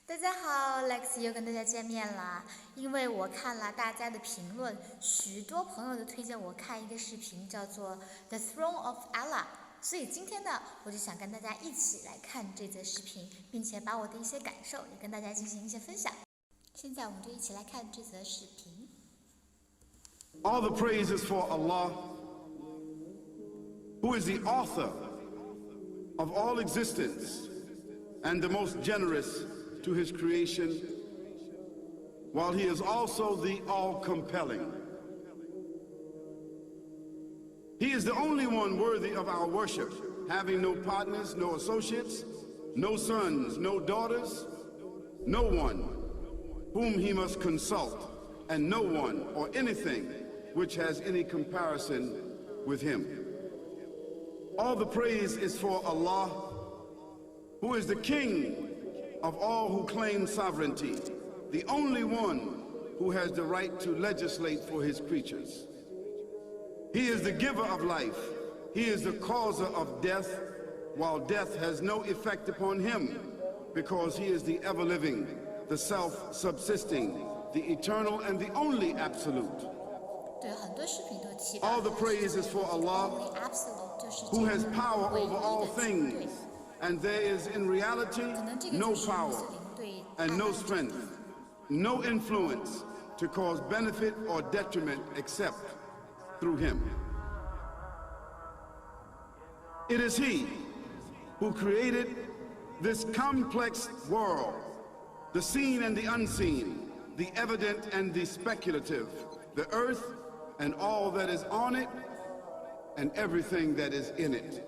大家好 ，Lex 又跟大家见面啦。因为我看了大家的评论，许多朋友都推荐我看一个视频，叫做《The Throne of Allah》。所以今天呢，我就想跟大家一起来看这则视频，并且把我的一些感受也跟大家进行一些分享。现在我们就一起来看这则视频。All the praise is for Allah, who is the author of all existence and the most generous to his creation, while he is also the all-compelling. He is the only one worthy of our worship, having no partners, no associates, no sons, no daughters, no one whom he must consult, and no one or anything which has any comparison with him. All the praise is for Allah, who is the King of all who claim sovereignty, the only one who has the right to legislate for his creatures. He is the giver of life. He is the causer of death, while death has no effect upon him, because he is the ever-living, the self-subsisting, the eternal and the only absolute. All the praise is for Allah, who has power over all things, and there is in reality no power and no strength, no influence to cause benefit or detriment except through him. It is he who created this complex world, the seen and the unseen, the evident and the speculative, the earth and all that is on it and everything that is in it.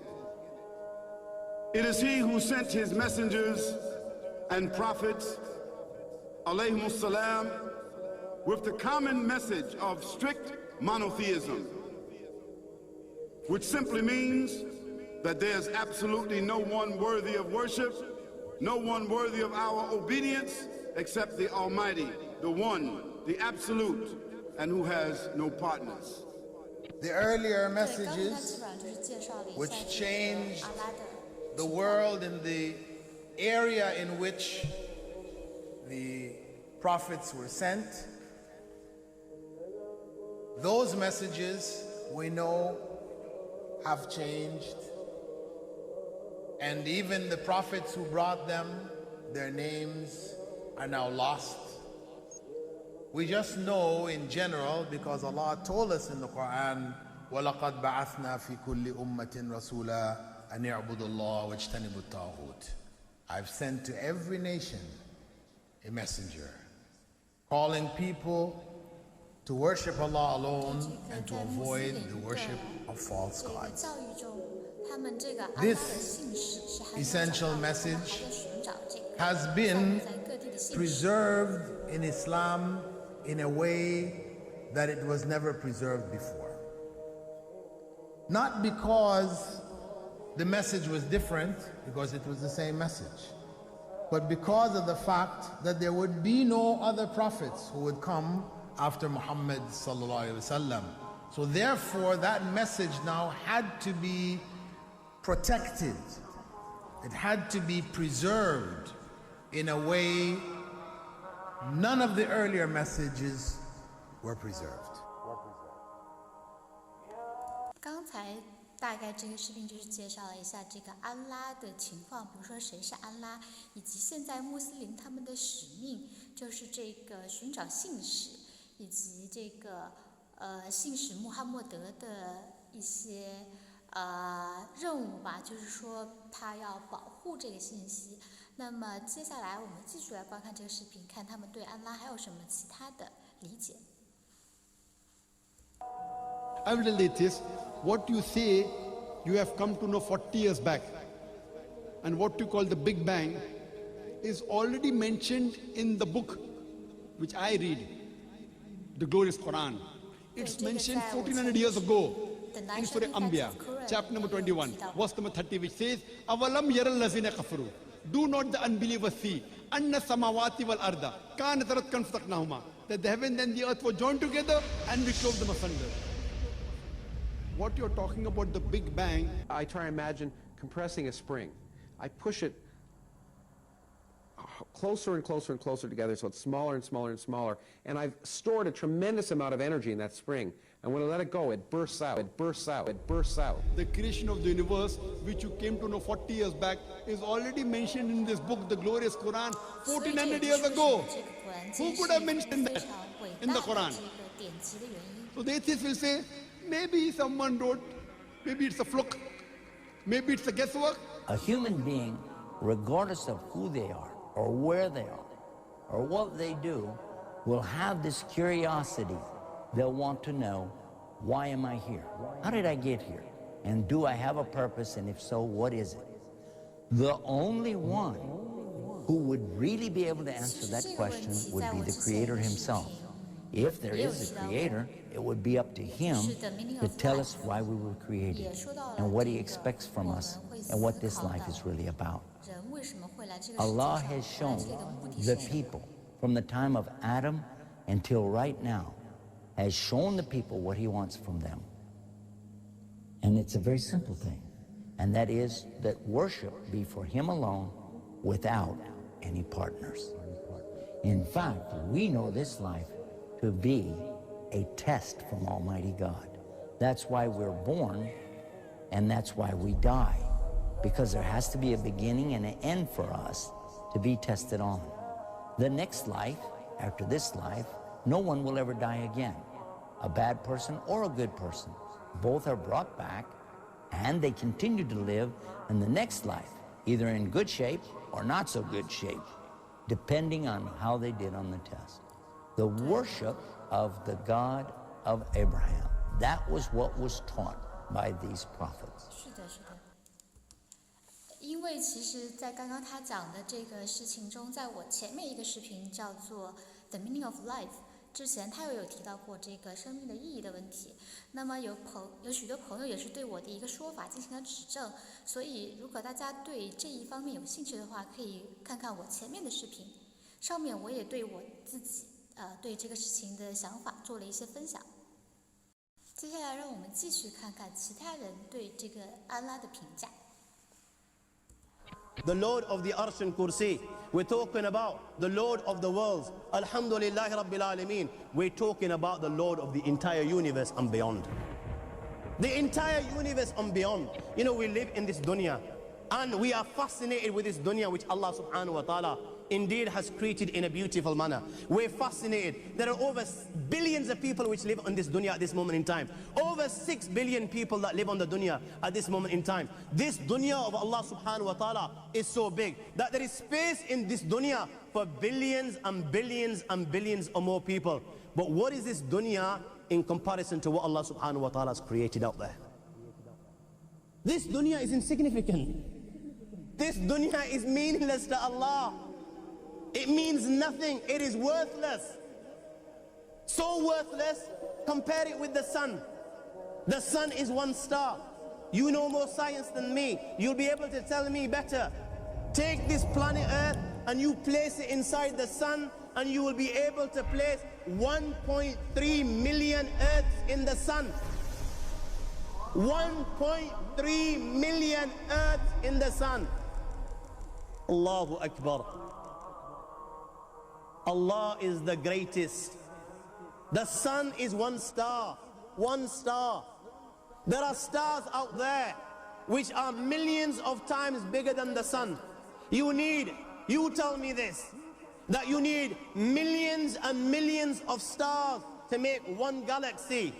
It is he who sent his messengers and prophets, alayhimus salam, with the common message of strict monotheism, which simply means that there's absolutely no one worthy of worship, no one worthy of our obedience except the Almighty, the One, the Absolute, and who has no partners. The earlier messages, which changed the world in the area in which the prophets were sent, those messages we know have changed, and even the prophets who brought them, their names are now lost. We just know in general because Allah told us in the Quran, وَلَقَدْ بَعَثْنَا فِي كُلِّ أُمَّةٍ رَسُولًا أَنْ يَعْبُدُوا اللَّهَ وَاجْتَنِبُوا الطَّاغُوتَ. I've sent to every nation a messenger, calling people to worship Allah alone and to avoid the worship of false gods. This essential message has been preserved in Islam in a way that it was never preserved before. Not because the message was different, because it was the same message, but because of the fact that there would be no other prophets who would come after Muhammad sallallahu alaihi wasallam. So therefore that message now had to be protected. It had to be preserved in a way none of the earlier messages were preserved. 刚才大概这个视频就是介绍了一下这个安拉的情况，比如说谁是安拉，以及现在穆斯林他们的使命就是这个寻找信使，以及这个信使穆罕默德的一些任务吧，就是说他要保护这个信息。那么接下来我们继续来观看这个视频，看他们对安拉还有什么其他的理解。Evidently it is what you say you have come to know 40 years back, and what you call the Big Bang is already mentioned in the book which I read, the glorious Quran. It's mentioned 1400 years ago in Surah Anbiya, chapter number 21, verse number 30, which says, Avalam yaral lazina kafaru. Do not the unbelievers see anna samawati wal arda kanat ratkan fataqnahuma, that the heaven and the earth were joined together and we clove them asunder. What you're talking about, the Big Bang, I try to imagine compressing a spring. I push it closer and closer and closer together, so it's smaller and smaller and smaller. And I've stored a tremendous amount of energy in that spring. And when I let it go, it bursts out, it bursts out, it bursts out. The creation of the universe, which you came to know 40 years back, is already mentioned in this book, the glorious Quran, 1400 years ago. Who could have mentioned that in the Quran? So the atheists will say, maybe someone wrote, maybe it's a fluke, maybe it's a guesswork. A human being, regardless of who they are, or where they are, or what they do, will have this curiosity. They'll want to know, why am I here? How did I get here? And do I have a purpose? And if so, what is it? The only one who would really be able to answer that question would be the Creator himself. If there is a Creator, it would be up to him to tell us why we were created and what he expects from us and what this life is really about. Allah has shown the people from the time of Adam until right now, has shown the people what he wants from them. And it's a very simple thing, and that is that worship be for him alone without any partners. In fact, we know this life to be a test from Almighty God. That's why we're born, and that's why we die, because there has to be a beginning and an end for us to be tested on. The next life, after this life, no one will ever die again. A bad person or a good person. Both are brought back, and they continue to live in the next life, either in good shape or not so good shape, depending on how they did on the test. The worship of the God of Abraham, that was what was taught by these prophets. 是的，是的。因为其实在刚刚他讲的这个事情中，在我前面一个视频叫做 The Meaning of Life 之前，他有提到过这个生命的意义的问题。那么有许多朋友也是对我的一个说法进行了指正，所以如果大家对这一方面有兴趣的话，可以看看我前面的视频，上面我也对我自己对这个事情的想法做了一些分享。接下来让我们继续看看其他人对这个安拉的评价。The Lord of the Arsh and Kursi. We're talking about the Lord of the worlds. Alhamdulillah Rabbil Alameen. We're talking about the Lord of the entire universe and beyond. The entire universe and beyond. You know, we live in this dunya, and we are fascinated with this dunya which Allah subhanahu wa ta'ala indeed has created in a beautiful manner. We're fascinated. There are over billions of people which live on this dunya at this moment in time. Over 6 billion people that live on the dunya at this moment in time. This dunya of Allah subhanahu wa ta'ala is so big that there is space in this dunya for billions and billions and billions or more people. But what is this dunya in comparison to what Allah subhanahu wa ta'ala has created out there? This dunya is insignificant. This dunya is meaningless to Allah. It means nothing. It is worthless. So worthless, compare it with the sun. The sun is one star. You know more science than me. You'll be able to tell me better. Take this planet Earth and you place it inside the sun, and you will be able to place 1.3 million Earths in the sun. 1.3 million Earths in the sun. Allahu Akbar. Allah is the greatest. The sun is one star. One star. There are stars out there which are millions of times bigger than the sun. You tell me this, that you need millions and millions of stars to make one galaxy.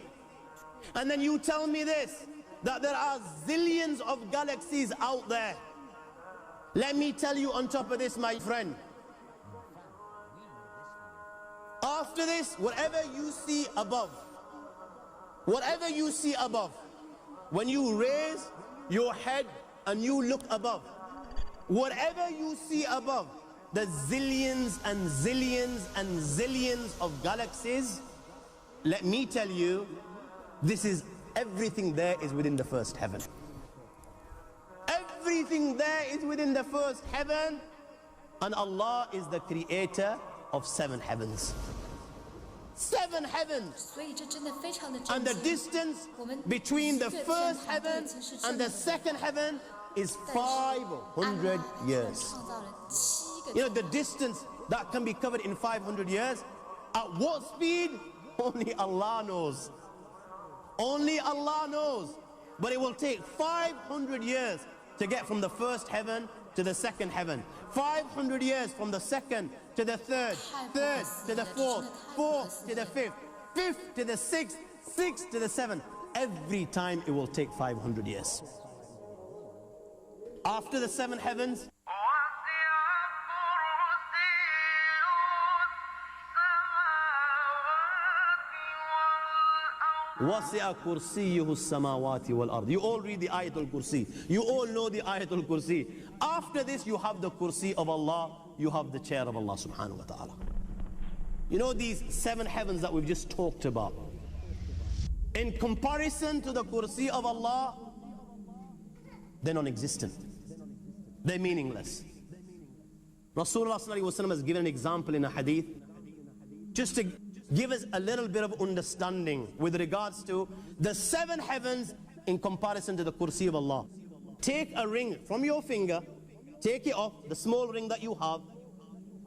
And then you tell me this, that there are zillions of galaxies out there. Let me tell you on top of this, my friend, after this, whatever you see above, when you raise your head and you look above, whatever you see above, the zillions and zillions and zillions of galaxies, let me tell you, everything there is within the first heaven. Everything there is within the first heaven, and Allah is the creator of 7 heavens. 7 heavens. And the distance between the first heaven and the second heaven is 500 years. You know, the distance that can be covered in 500 years, at what speed? Only Allah knows. Only Allah knows. But it will take 500 years to get from the first heaven to the second heaven. 500 years from the second to the third, third to the fourth, fourth to the fifth, fifth to the sixth, sixth to the seventh. Every time it will take 500 years. After the seven heavens, وَسِعَ كُرْسِيُّهُ السَّمَاوَاتِ وَالْأَرْضِ. You all read the Ayatul Kursi. You all know the Ayatul Kursi. After this, you have the Kursi of Allah. You have the chair of Allah subhanahu wa ta'ala. You know these seven heavens that we've just talked about. In comparison to the Kursi of Allah, they're non-existent. They're meaningless. Rasulullah sallallahu alaihi wasallam has given an example in a hadith just to give us a little bit of understanding with regards to the seven heavens in comparison to the Kursi of Allah. Take a ring from your finger, take it off, the small ring that you have,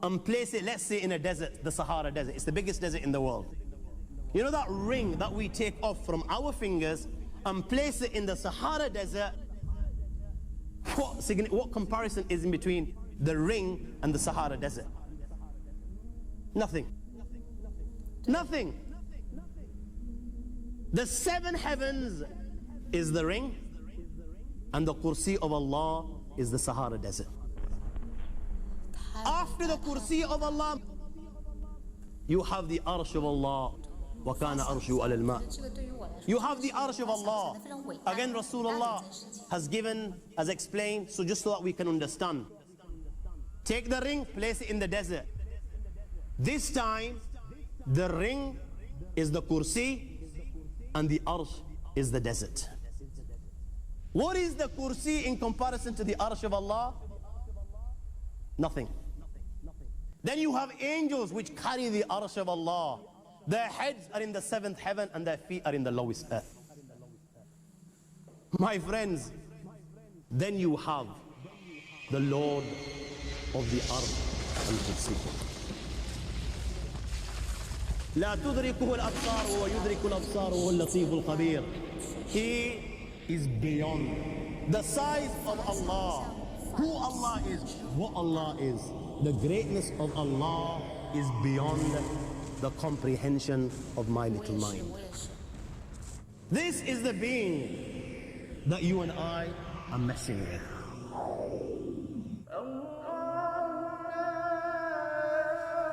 and place it, let's say, in a desert, the Sahara Desert. It's the biggest desert in the world. You know that ring that we take off from our fingers and place it in the Sahara Desert? What comparison is in between the ring and the Sahara Desert? Nothing. Nothing. The seven heavens is the ring, and the Kursi of Allah is the Sahara Desert. After the Kursi of Allah, you have the Arsh of Allah. وَكَانَ عَرْشُهُ عَلَى الْمَاءِ. You have the Arsh of Allah. Again, Rasulullah has explained, so just so that we can understand. Take the ring, place it in the desert. This time, the ring is the Kursi and the Arsh is the desert. What is the Kursi in comparison to the Arsh of Allah? Nothing. Then you have angels which carry the Arsh of Allah. Their heads are in the seventh heaven and their feet are in the lowest earth. My friends, then you have the Lord of the Arsh al-Kursi. لا تدركه الأبصار ويدرك الأبصار وهو اللطيف الخبير. He is beyond the size of Allah, who Allah is, what Allah is. The greatness of Allah is beyond the comprehension of my little mind. This is the being that you and I are messing with.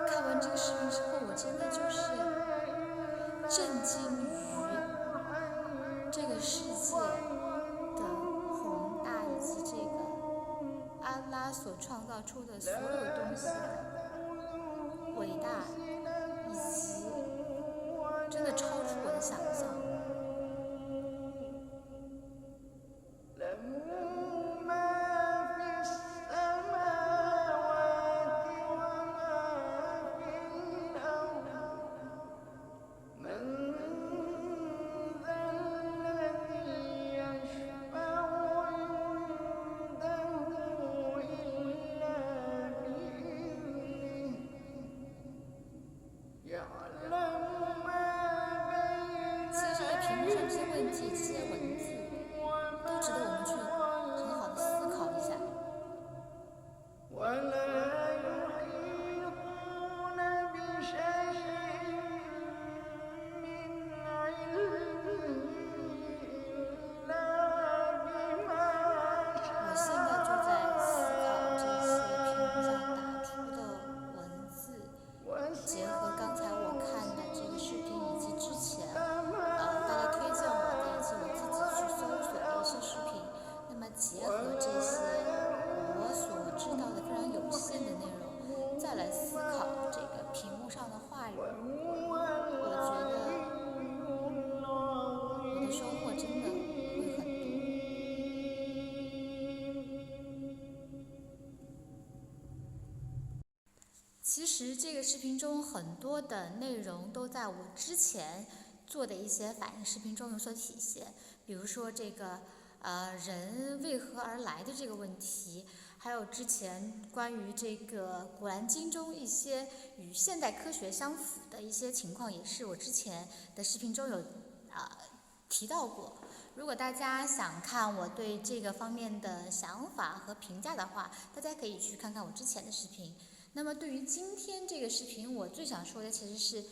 看完这个视频之后，我真的就是震惊于这个世界的宏大，以及这个安拉所创造出的所有东西的伟大，以及真的超出我的想象。其实这个视频中很多的内容都在我之前做的一些反应视频中有所体现，比如说这个人为何而来的这个问题，还还有之前关于这个《古兰经》中一些与现代科学相符的一些情况，也是我之前的视频中有提到过。如果大家想看我对这个方面的想法和评价的话，大家可以去看看我之前的视频。那么对于今天这个视频，我最想说的其实是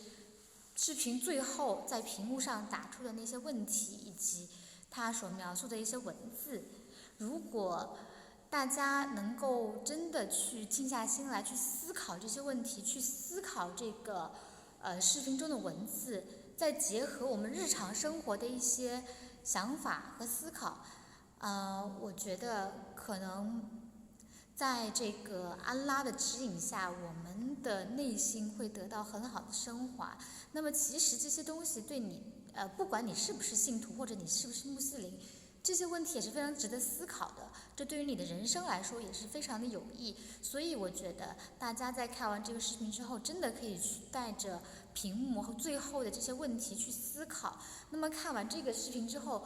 视频最后在屏幕上打出的那些问题，以及它所描述的一些文字。如果大家能够真的去静下心来去思考这些问题，去思考这个视频中的文字，再结合我们日常生活的一些想法和思考，我觉得可能在这个安拉的指引下，我们的内心会得到很好的升华。那么其实这些东西对你，不管你是不是信徒，或者你是不是穆斯林，这些问题也是非常值得思考的。这对于你的人生来说也是非常的有益。所以我觉得大家在看完这个视频之后，真的可以去带着屏幕和最后的这些问题去思考。那么看完这个视频之后，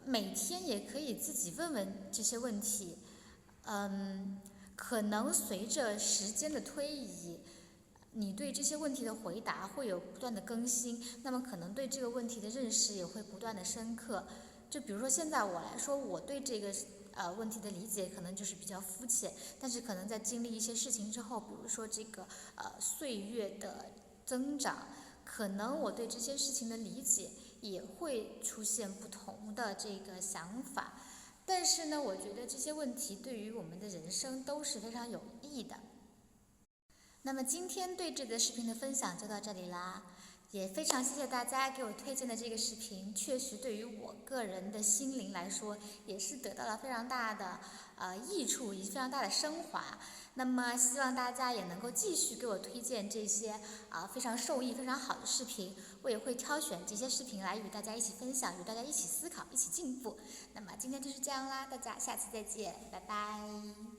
每天也可以自己问问这些问题。可能随着时间的推移，你对这些问题的回答会有不断的更新，那么可能对这个问题的认识也会不断的深刻。就比如说现在我来说，我对这个问题的理解可能就是比较肤浅，但是可能在经历一些事情之后，比如说这个岁月的增长，可能我对这些事情的理解也会出现不同的这个想法。但是呢，我觉得这些问题对于我们的人生都是非常有益的。那么今天对这个视频的分享就到这里啦，也非常谢谢大家给我推荐的这个视频，确实对于我个人的心灵来说也是得到了非常大的益处，以及非常大的升华。那么希望大家也能够继续给我推荐这些非常受益、非常好的视频，我也会挑选这些视频来与大家一起分享，与大家一起思考，一起进步。那么今天就是这样啦，大家下次再见，拜拜。